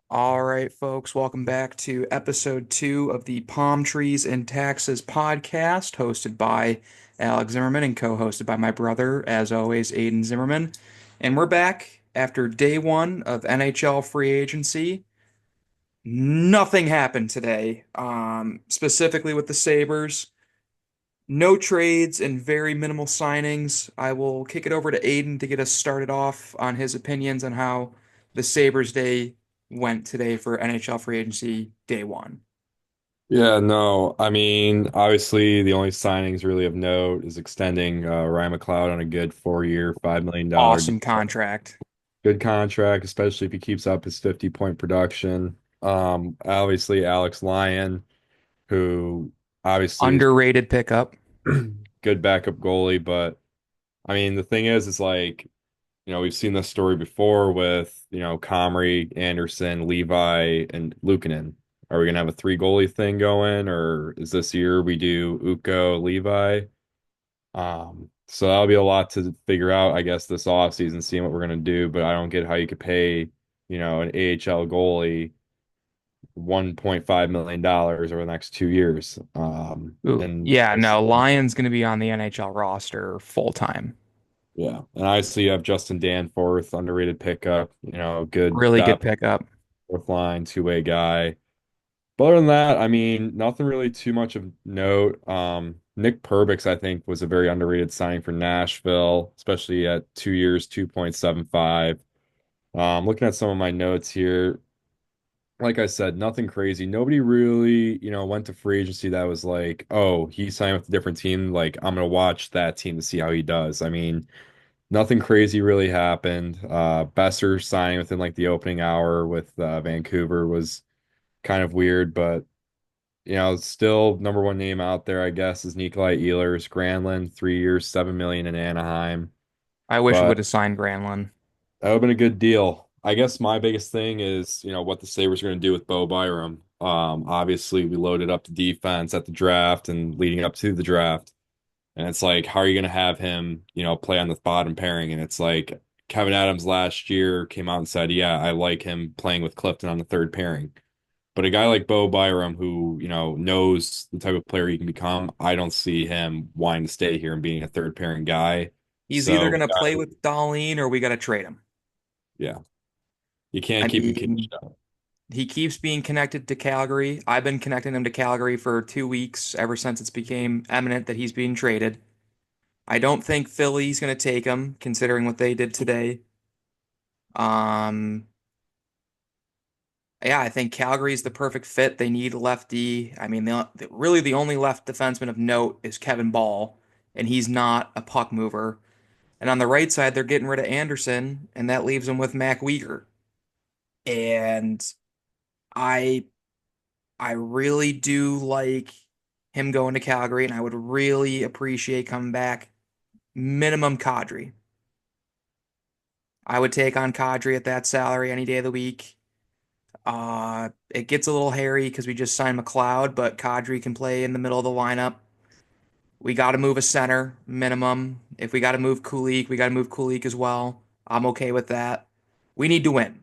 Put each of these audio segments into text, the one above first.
All right, folks, welcome back to episode 2 of the Palm Trees and Taxes podcast, hosted by Alex Zimmerman and co-hosted by my brother, as always, Aiden Zimmerman. And we're back after day one of NHL free agency. Nothing happened today, specifically with the Sabres. No trades and very minimal signings. I will kick it over to Aiden to get us started off on his opinions on how the Sabres day went today for NHL free agency day one. Yeah, no, I mean, obviously the only signings really of note is extending Ryan McLeod on a good 4 year, $5 million Awesome deal. contract. Good contract, especially if he keeps up his 50-point production. Obviously Alex Lyon, who obviously is Underrated pickup. good backup goalie, but I mean the thing is like, we've seen this story before with, Comrie, Anderson, Levi, and Luukkonen. Are we gonna have a three goalie thing going, or is this year we do Ukko, Levi? So that'll be a lot to figure out, I guess, this offseason, seeing what we're gonna do. But I don't get how you could pay, an AHL goalie $1.5 million over the next 2 years. Ooh, And yeah, no, obviously, Lyon's going to be on the NHL roster full time. yeah, and obviously you have Justin Danforth, underrated pickup, good Really good depth, pickup. fourth line, two-way guy. But other than that, I mean, nothing really too much of note. Nick Perbix, I think, was a very underrated signing for Nashville, especially at 2 years, 2.75. Looking at some of my notes here, like I said, nothing crazy. Nobody really, went to free agency that was like, oh, he signed with a different team. Like, I'm gonna watch that team to see how he does. I mean, nothing crazy really happened. Besser signing within like the opening hour with Vancouver was kind of weird, but still number one name out there, I guess, is Nikolai Ehlers, Granlund, 3 years, 7 million in Anaheim. I wish we would But have signed Granlund. that would have been a good deal. I guess my biggest thing is, what the Sabres are going to do with Bo Byram. Obviously, we loaded up the defense at the draft and leading up to the draft. And it's like, how are you going to have him, play on the bottom pairing? And it's like Kevin Adams last year came out and said, yeah, I like him playing with Clifton on the third pairing. But a guy like Bo Byram, who, knows the type of player he can become, I don't see him wanting to stay here and being a third pairing guy. He's either So, going to play with Dahlin or we got to trade him. yeah, you can't I keep him caged mean, up. he keeps being connected to Calgary. I've been connecting him to Calgary for 2 weeks, ever since it's became eminent that he's being traded. I don't think Philly's going to take him, considering what they did today. Um, yeah, I think Calgary's the perfect fit. They need a lefty. I mean, really the only left defenseman of note is Kevin Ball, and he's not a puck mover. And on the right side, they're getting rid of Anderson, and that leaves them with Mac Weegar. And I I really do like him going to Calgary, and I would really appreciate coming back minimum Kadri. I would take on Kadri at that salary any day of the week. It gets a little hairy because we just signed McLeod, but Kadri can play in the middle of the lineup. We got to move a center minimum. If we got to move Kulik, we got to move Kulik as well. I'm okay with that. We need to win,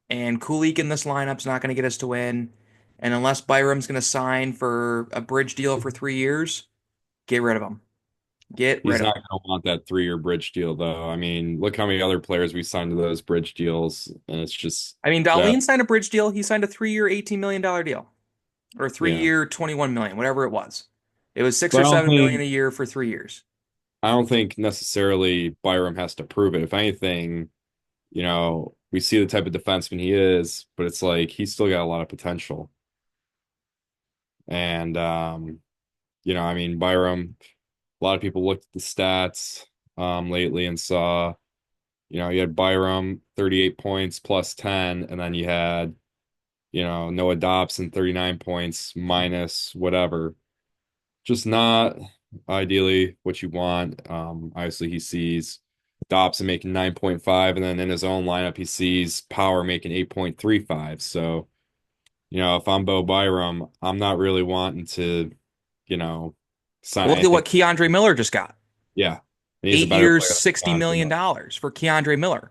and Kulik in this lineup's not going to get us to win. And unless Byram's going to sign for a bridge deal for 3 years, get rid of him. Get He's rid of not him. going to want that 3 year bridge deal, though. I mean, look how many other players we signed to those bridge deals, and it's just I mean, that, Dahlin signed a bridge deal. He signed a 3 year, $18 million deal, or three yeah. year, 21 million, whatever it was. It was six But or 7 million a year for 3 years. I don't think necessarily Byram has to prove it. If anything, we see the type of defenseman he is, but it's like he's still got a lot of potential. And I mean, Byram, a lot of people looked at the stats lately and saw, you had Byram 38 points plus 10, and then you had, Noah Dobson 39 points minus whatever. Just not ideally what you want. Obviously he sees Dobson making 9.5, and then in his own lineup he sees Power making 8.35. So, if I'm Bo Byram, I'm not really wanting to, you know, sign Well, look at anything. what Keandre Miller just got. Yeah. And he's a Eight better years, player $60 than DeAndre million Miller. for Keandre Miller.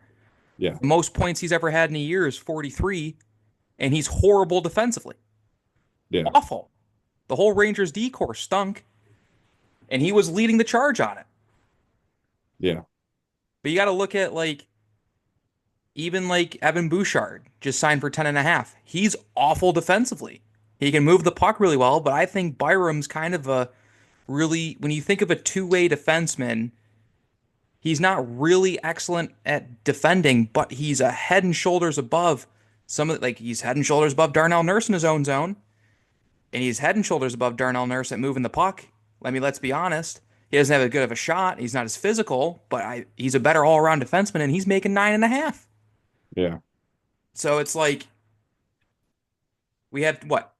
Yeah. Most points he's ever had in a year is 43. and he's horrible defensively. Yeah. Awful. The whole Rangers D core stunk, and he was leading the charge on it. Yeah. But you got to look at like even like Evan Bouchard just signed for 10 and a half. He's awful defensively. He can move the puck really well, but I think Byram's kind of a really, when you think of a two-way defenseman, he's not really excellent at defending, but he's a head and shoulders above some of like he's head and shoulders above Darnell Nurse in his own zone, and he's head and shoulders above Darnell Nurse at moving the puck. I mean, let's be honest. He doesn't have as good of a shot. He's not as physical, but he's a better all-around defenseman, and he's making 9.5. Yeah. So it's like we have what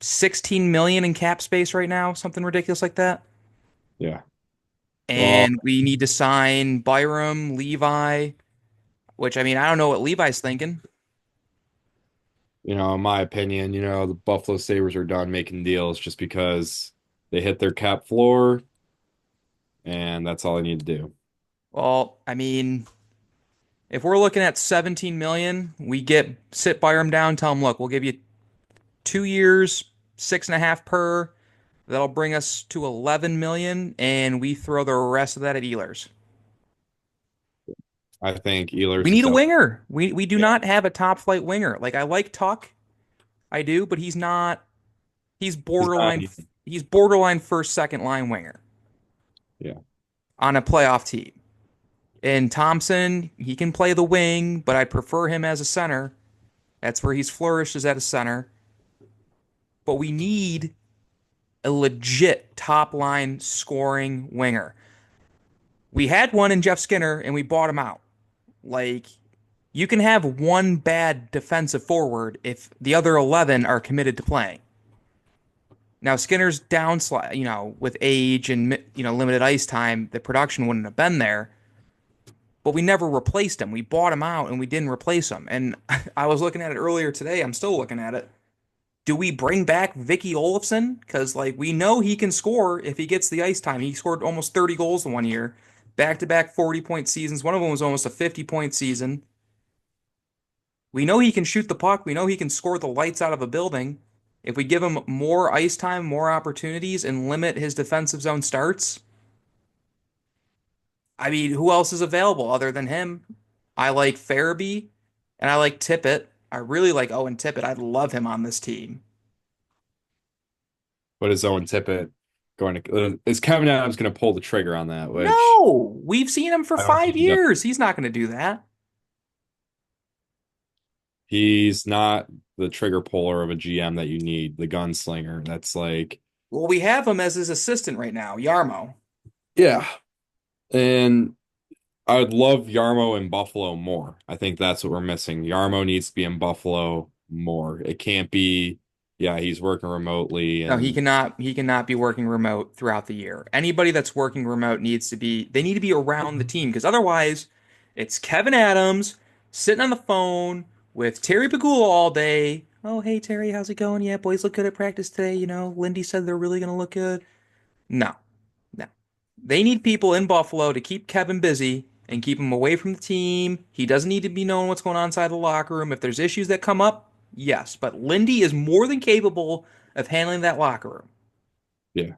16 million in cap space right now, something ridiculous like that. Yeah. Well, And we need to sign Byram, Levi, which I mean, I don't know what Levi's thinking. in my opinion, the Buffalo Sabres are done making deals just because they hit their cap floor and that's all they need to do. Well, I mean, if we're looking at 17 million, we get sit Byram down, tell him, look, we'll give you 2 years, 6.5 per. That'll bring us to 11 million, and we throw the rest of that at Ehlers. I think We Ehlers is need a definitely, winger. We do yeah, not have a top flight winger. Like I like Tuck, I do, but he's not. He's he's not, borderline. He's borderline first, second line winger yeah, on a playoff team. And Thompson, he can play the wing, but I prefer him as a center. That's where he's flourished is at a center. But we need a legit top line scoring winger. We had one in Jeff Skinner and we bought him out. Like you can have one bad defensive forward if the other 11 are committed to playing. Now Skinner's downslide, with age and limited ice time, the production wouldn't have been there. But we never replaced him. We bought him out and we didn't replace him. And I was looking at it earlier today. I'm still looking at it. Do we bring back Vicky Olofsson? Because like we know he can score if he gets the ice time. He scored almost 30 goals in one year, back-to-back 40-point seasons. One of them was almost a 50-point season. We know he can shoot the puck. We know he can score the lights out of a building. If we give him more ice time, more opportunities, and limit his defensive zone starts, I mean, who else is available other than him? I like Farabee and I like Tippett. I really like Owen Tippett. I'd love him on this team. but is Owen Tippett going to, is Kevin Adams going to pull the trigger on that, which No, we've seen him for I don't think five he does. years. He's not going to do that. He's not the trigger puller of a GM that you need, the gunslinger. That's like, Well, we have him as his assistant right now, Yarmo. yeah. And I would love Yarmo in Buffalo more. I think that's what we're missing. Yarmo needs to be in Buffalo more. It can't be, yeah, he's working remotely No, he and cannot. He cannot be working remote throughout the year. Anybody that's working remote needs to be. They need to be around the team because otherwise, it's Kevin Adams sitting on the phone with Terry Pagula all day. Oh, hey Terry, how's it going? Yeah, boys look good at practice today. Lindy said they're really gonna look good. No, no. They need people in Buffalo to keep Kevin busy and keep him away from the team. He doesn't need to be knowing what's going on inside the locker room. If there's issues that come up, yes, but Lindy is more than capable of handling that locker room. yeah.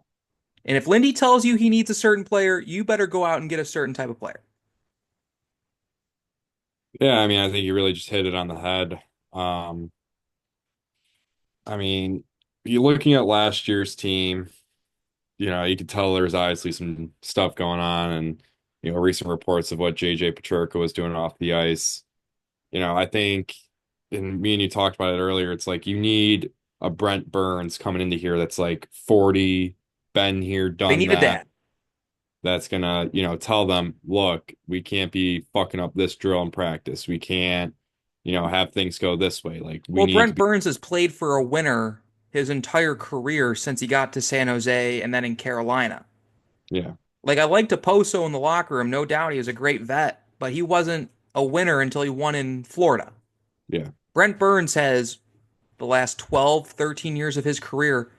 And if Lindy tells you he needs a certain player, you better go out and get a certain type of player. Yeah, I mean, I think you really just hit it on the head. Um, I mean, you're looking at last year's team, you could tell there was obviously some stuff going on and recent reports of what JJ Peterka was doing off the ice. I think, and me and you talked about it earlier, it's like you need a Brent Burns coming into here that's like 40, been here, They done need a that. dad. That's gonna, tell them, look, we can't be fucking up this drill in practice. We can't, have things go this way. Like we Well, need to Brent be, Burns has played for a winner his entire career since he got to San Jose and then in Carolina. yeah, Like I liked Poso in the locker room. No doubt he was a great vet, but he wasn't a winner until he won in Florida. yeah, Brent Burns has the last 12, 13 years of his career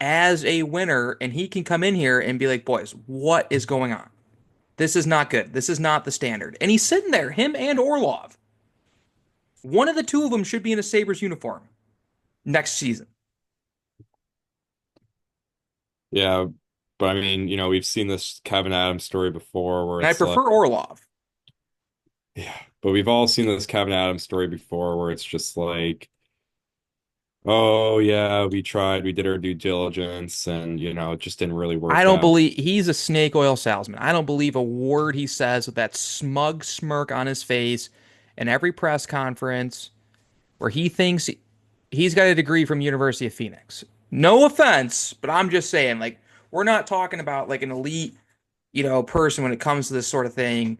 as a winner, and he can come in here and be like, boys, what is going on? This is not good. This is not the standard. And he's sitting there, him and Orlov. One of the two of them should be in a Sabres uniform next season. Yeah, but I mean, we've seen this Kevin Adams story before where And I it's like, prefer Orlov. yeah, but we've all seen this Kevin Adams story before where it's just like, oh yeah, we tried, we did our due diligence, and it just didn't really I work don't out. believe he's a snake oil salesman. I don't believe a word he says with that smug smirk on his face in every press conference where he thinks he's got a degree from University of Phoenix. No offense, but I'm just saying, like, we're not talking about like an elite, person when it comes to this sort of thing.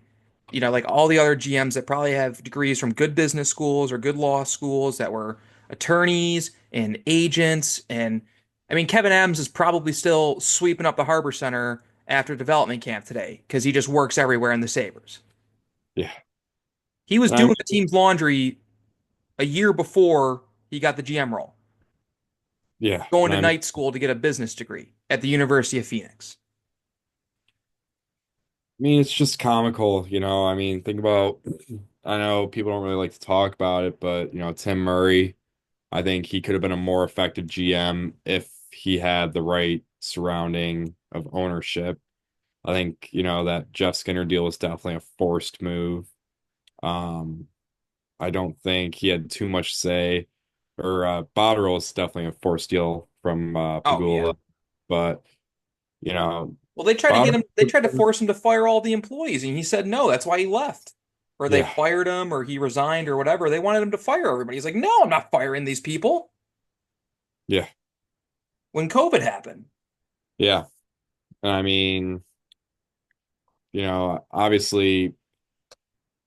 Like all the other GMs that probably have degrees from good business schools or good law schools that were attorneys and agents. And I mean, Kevin Adams is probably still sweeping up the Harbor Center after development camp today because he just works everywhere in the Sabres. Yeah. He was And I doing mean, the team's laundry a year before he got the GM role, yeah, going and to I mean, night school to get a business degree at the University of Phoenix. it's just comical, I mean, think about, I know people don't really like to talk about it, but Tim Murray, I think he could have been a more effective GM if he had the right surrounding of ownership. I think, that Jeff Skinner deal was definitely a forced move. Um, I don't think he had too much say, or Botterill is definitely a forced deal from Oh yeah. Pagula, but you know, Well, they tried to get him. They tried to Botterill, force him to fire all the employees, and he said no. That's why he left, or they yeah, fired him, or he resigned, or whatever. They wanted him to fire everybody. He's like, no, I'm not firing these people. yeah, When COVID happened, yeah. And I mean, obviously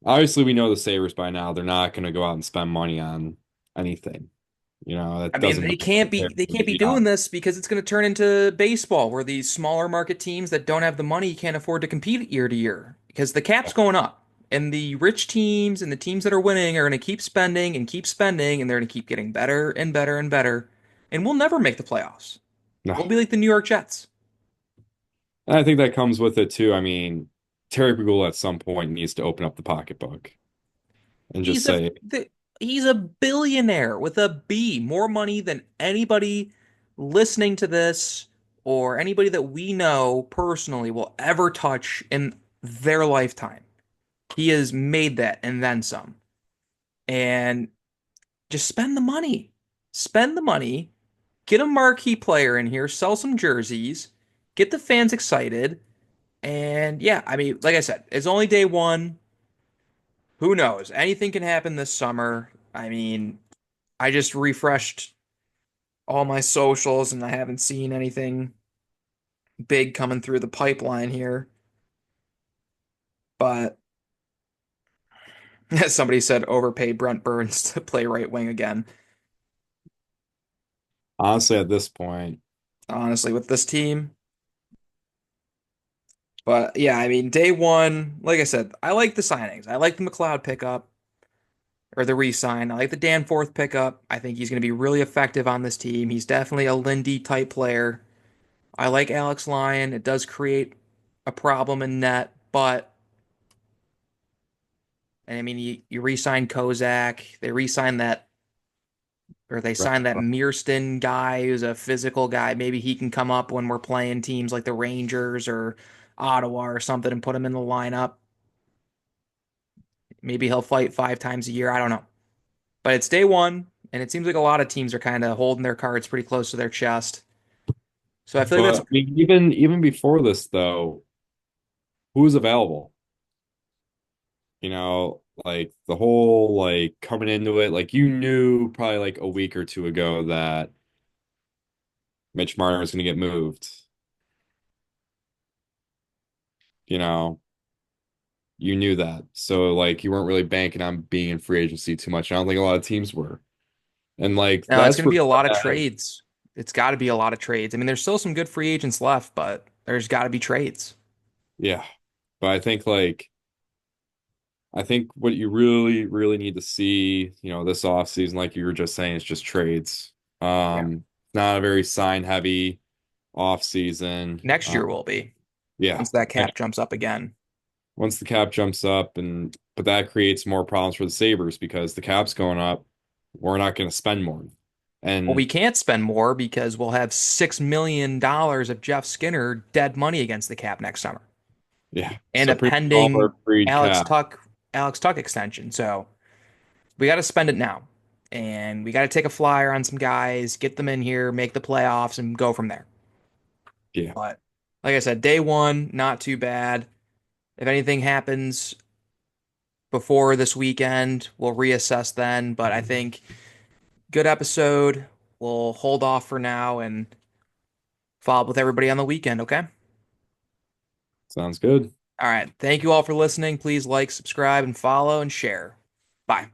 we know the Sabres by now. They're not going to go out and spend money on anything. I That mean, doesn't they benefit can't their be they can't be doing yeah, this because it's going to turn into baseball, where these smaller market teams that don't have the money can't afford to compete year to year because the cap's going up. And the rich teams and the teams that are winning are going to keep spending, and they're going to keep getting better and better and better. And we'll never make the playoffs. no. We'll be like the New York Jets. And I think that comes with it too. I mean, Terry Pagula at some point needs to open up the pocketbook and just He's a say, he's a billionaire with a B, more money than anybody listening to this or anybody that we know personally will ever touch in their lifetime. He has made that and then some. And just spend the money. Spend the money. Get a marquee player in here, sell some jerseys, get the fans excited. And yeah, I mean, like I said, it's only day one. Who knows? Anything can happen this summer. I mean, I just refreshed all my socials and I haven't seen anything big coming through the pipeline here. But somebody said overpay Brent Burns to play right wing again. honestly, at this point, Honestly, with this team. But yeah, I mean, day one, like I said, I like the signings. I like the McLeod pickup or the re-sign. I like the Danforth pickup. I think he's going to be really effective on this team. He's definitely a Lindy type player. I like Alex Lyon. It does create a problem in net, but and I mean, you re-sign Kozak. They re-signed that, or they signed that Mearston guy who's a physical guy. Maybe he can come up when we're playing teams like the Rangers or Ottawa or something and put him in the lineup. Maybe he'll fight 5 times a year. I don't know. But it's day one, and it seems like a lot of teams are kind of holding their cards pretty close to their chest. So I feel like but that's I mean, even before this though, who's available? Like the whole like coming into it, like you knew probably like a week or two ago that Mitch Marner was going to get moved. You know, you knew that. So like you weren't really banking on being in free agency too much. I don't think a lot of teams were. And like no, it's that's going to be a lot of reflected. trades. It's got to be a lot of trades. I mean, there's still some good free agents left, but there's got to be trades. Yeah. But I think what you really, really need to see, this offseason, like you were just saying, is just trades. Yeah. Not a very sign heavy offseason. Next year will be Yeah. once that And cap jumps up again. once the cap jumps up, and but that creates more problems for the Sabres because the cap's going up. We're not going to spend more. Well, we And can't spend more because we'll have $6 million of Jeff Skinner dead money against the cap next summer, yeah, and so a pretty much all of pending our freed Alex cap. Tuck Alex Tuck extension. So we got to spend it now, and we got to take a flyer on some guys, get them in here, make the playoffs, and go from there. Yeah, But like I said, day one, not too bad. If anything happens before this weekend, we'll reassess then. But I think good episode. We'll hold off for now and follow up with everybody on the weekend, okay? sounds good. All right. Thank you all for listening. Please like, subscribe, and follow and share. Bye.